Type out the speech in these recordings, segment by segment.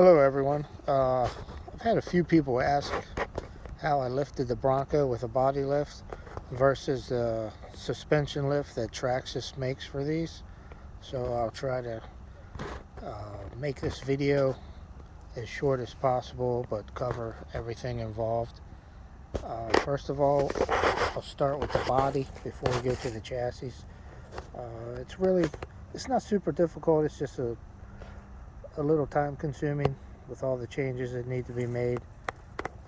Hello everyone. I've had a few people ask how I lifted the Bronco with a body lift versus the suspension lift that Traxxas makes for these. So I'll try to make this video as short as possible but cover everything involved. First of all, I'll start with the body before we go to the chassis. It's not super difficult. It's just a little time consuming with all the changes that need to be made.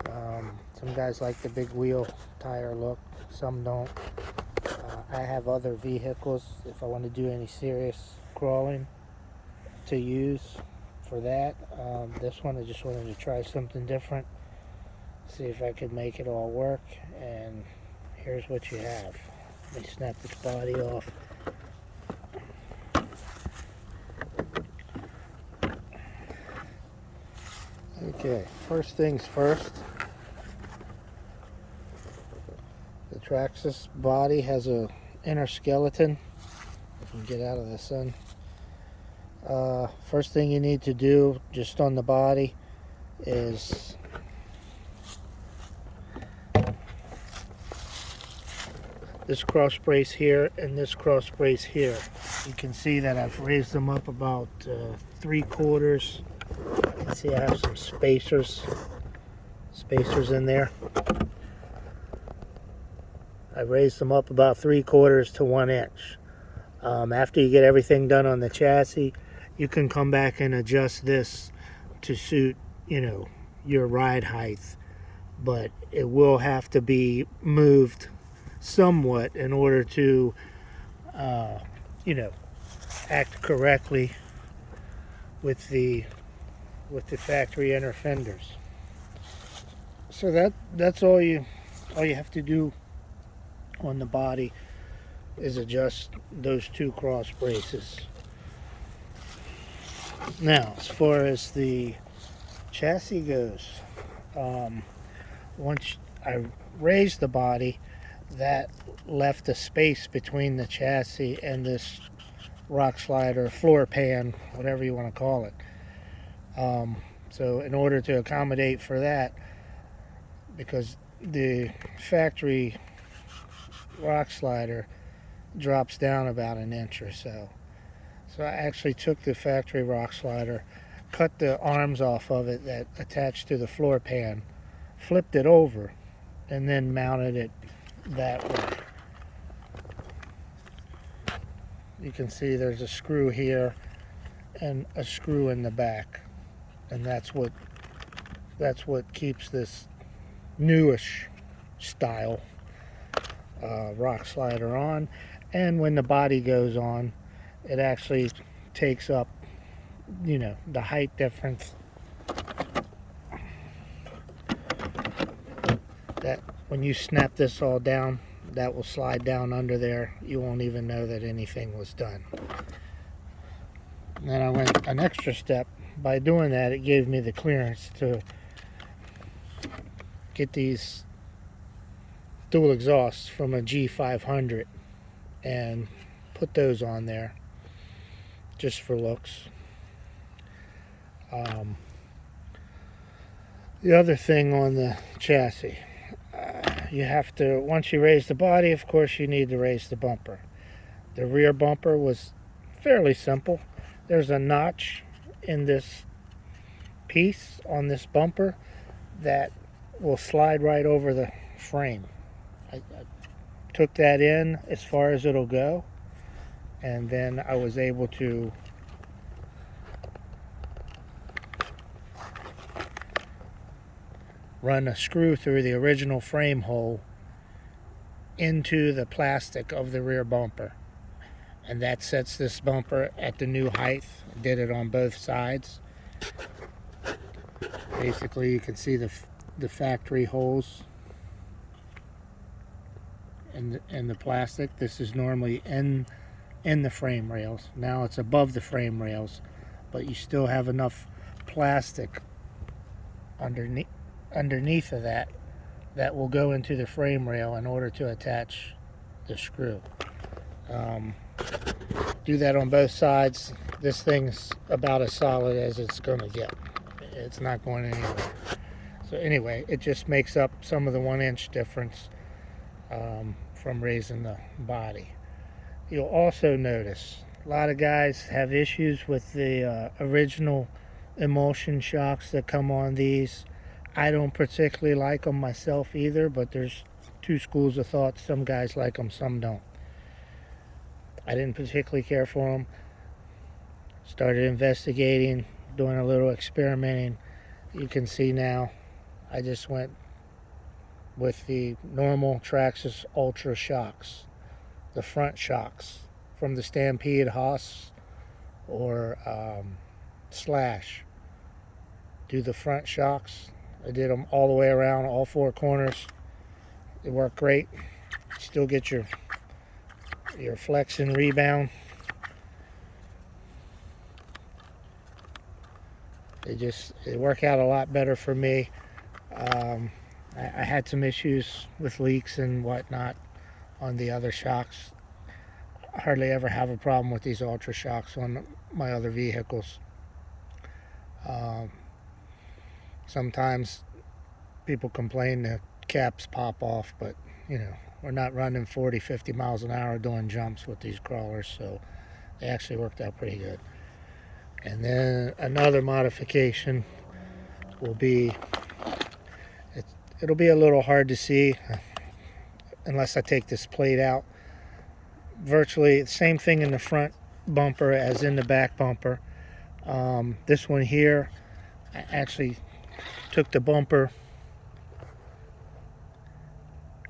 Some guys like the big wheel tire look, some don't. I have other vehicles if I want to do any serious crawling to use for that. This one I just wanted to try something different, see if I could make it all work, and here's what you have. Let me snap this body off. Okay, first things first. The Traxxas body has a inner skeleton. If you can get out of the sun. First thing you need to do just on the body is this cross brace here and this cross brace here. You can see that I've raised them up about 3/4. You can see I have some spacers in there. I raised them up about 3/4 to 1 inch. After you get everything done on the chassis, you can come back and adjust this to suit, your ride height. But it will have to be moved somewhat in order to, act correctly with the factory inner fenders. So that's all you have to do on the body is adjust those two cross braces. Now, as far as the chassis goes, once I raised the body, that left a space between the chassis and this rock slider, floor pan, whatever you want to call it. So in order to accommodate for that, because the factory rock slider drops down about 1 inch or so. So I actually took the factory rock slider, cut the arms off of it that attached to the floor pan, flipped it over, and then mounted it that way. You can see there's a screw here and a screw in the back, and that's what keeps this newish style rock slider on. And when the body goes on, it actually takes up the height difference, that when you snap this all down, that will slide down under there. You won't even know that anything was done. And then I went an extra step. By doing that, it gave me the clearance to get these dual exhausts from a G500 and put those on there just for looks. The other thing on the chassis, you have to, once you raise the body, of course you need to raise the bumper. The rear bumper was fairly simple. There's a notch in this piece on this bumper that will slide right over the frame. I took that in as far as it'll go, and then I was able to run a screw through the original frame hole into the plastic of the rear bumper, and that sets this bumper at the new height. I did it on both sides. Basically, you can see the factory holes in the plastic. This is normally in the frame rails. Now it's above the frame rails, but you still have enough plastic underneath of that will go into the frame rail in order to attach the screw. Do that on both sides. This thing's about as solid as it's going to get. It's not going anywhere. So anyway, it just makes up some of the 1-inch difference from raising the body. You'll also notice a lot of guys have issues with the original emulsion shocks that come on these. I don't particularly like them myself either, but there's two schools of thought. Some guys like them, some don't. I didn't particularly care for them. Started investigating, doing a little experimenting. You can see now I just went with the normal Traxxas Ultra shocks, the front shocks from the Stampede, Haas, or Slash. Do the front shocks. I did them all the way around, all four corners. They work great. Still get your flex and rebound. They work out a lot better for me. I had some issues with leaks and whatnot on the other shocks. I hardly ever have a problem with these Ultra shocks on my other vehicles. Sometimes people complain that caps pop off, but you know, we're not running 40-50 miles an hour doing jumps with these crawlers, so they actually worked out pretty good. And then another modification will be, it'll be a little hard to see unless I take this plate out. Virtually the same thing in the front bumper as in the back bumper. This one here, I actually took the bumper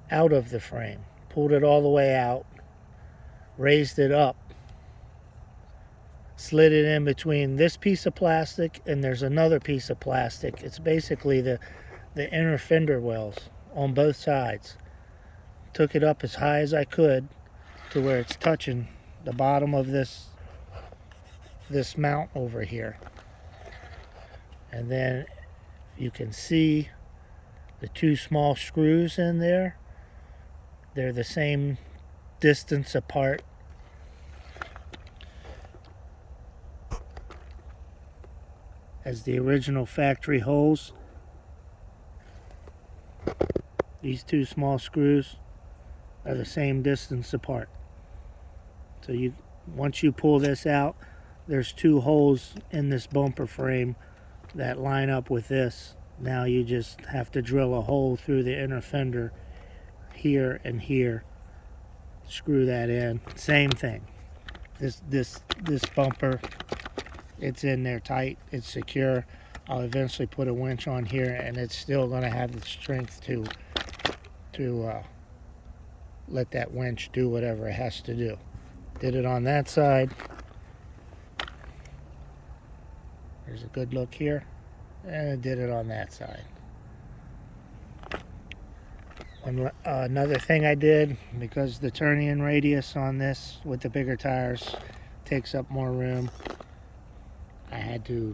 out of the frame, pulled it all the way out, raised it up, slid it in between this piece of plastic and there's another piece of plastic. It's basically the inner fender wells on both sides. Took it up as high as I could to where it's touching the bottom of this mount over here. And then you can see the two small screws in there. They're the same distance apart as the original factory holes. These two small screws are the same distance apart. So once you pull this out, there's two holes in this bumper frame that line up with this. Now you just have to drill a hole through the inner fender here and here. Screw that in. Same thing. This bumper, it's in there tight. It's secure. I'll eventually put a winch on here, and it's still going to have the strength to let that winch do whatever it has to do. Did it on that side. There's a good look here. And I did it on that side. Another thing I did, because the turning radius on this with the bigger tires takes up more room, I had to,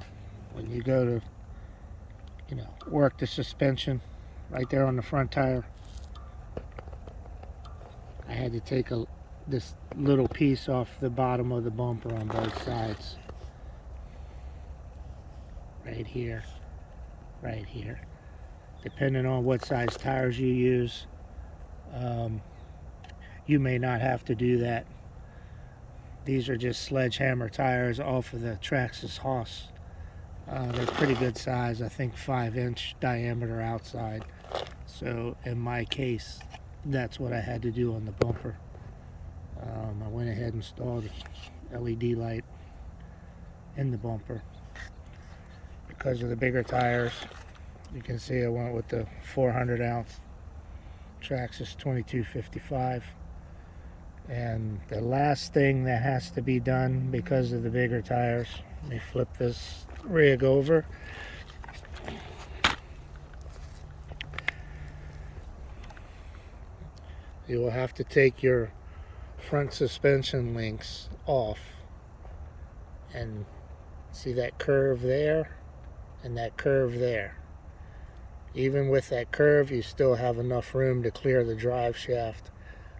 when you go to, work the suspension right there on the front tire, I had to take this little piece off the bottom of the bumper on both sides. Right here, right here. Depending on what size tires you use, you may not have to do that. These are just sledgehammer tires off of the Traxxas Haas. They're pretty good size, I think 5-inch diameter outside. So in my case, that's what I had to do on the bumper. I went ahead and installed a LED light in the bumper. Because of the bigger tires, you can see I went with the 400 ounce Traxxas 2255. And the last thing that has to be done because of the bigger tires, let me flip this rig over. You will have to take your front suspension links off, and see that curve there and that curve there. Even with that curve, you still have enough room to clear the drive shaft.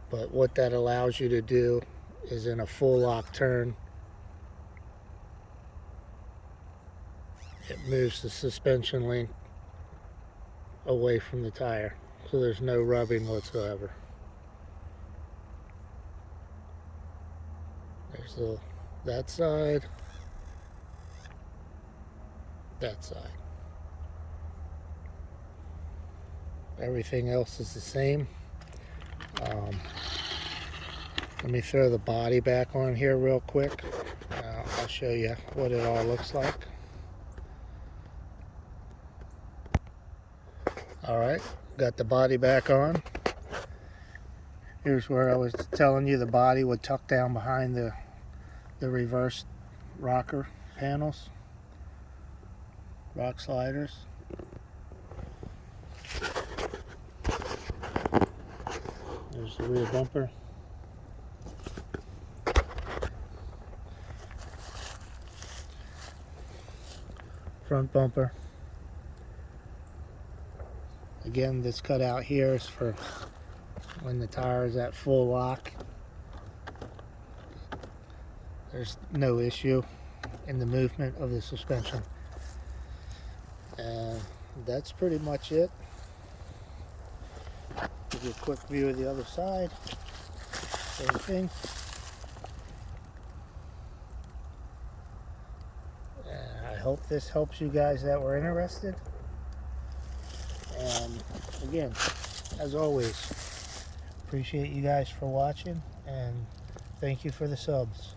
But what that allows you to do is, in a full lock turn, it moves the suspension link away from the tire, so there's no rubbing whatsoever. There's that side, that side. Everything else is the same. Let me throw the body back on here real quick. I'll show you what it all looks like. Alright, got the body back on. Here's where I was telling you the body would tuck down behind the reverse rocker panels, rock sliders. There's the rear bumper. Front bumper. Again, this cutout here is for when the tire is at full lock. There's no issue in the movement of the suspension. And that's pretty much it. Give you a quick view of the other side. Same thing. And I hope this helps you guys that were interested. And again, as always, appreciate you guys for watching, and thank you for the subs.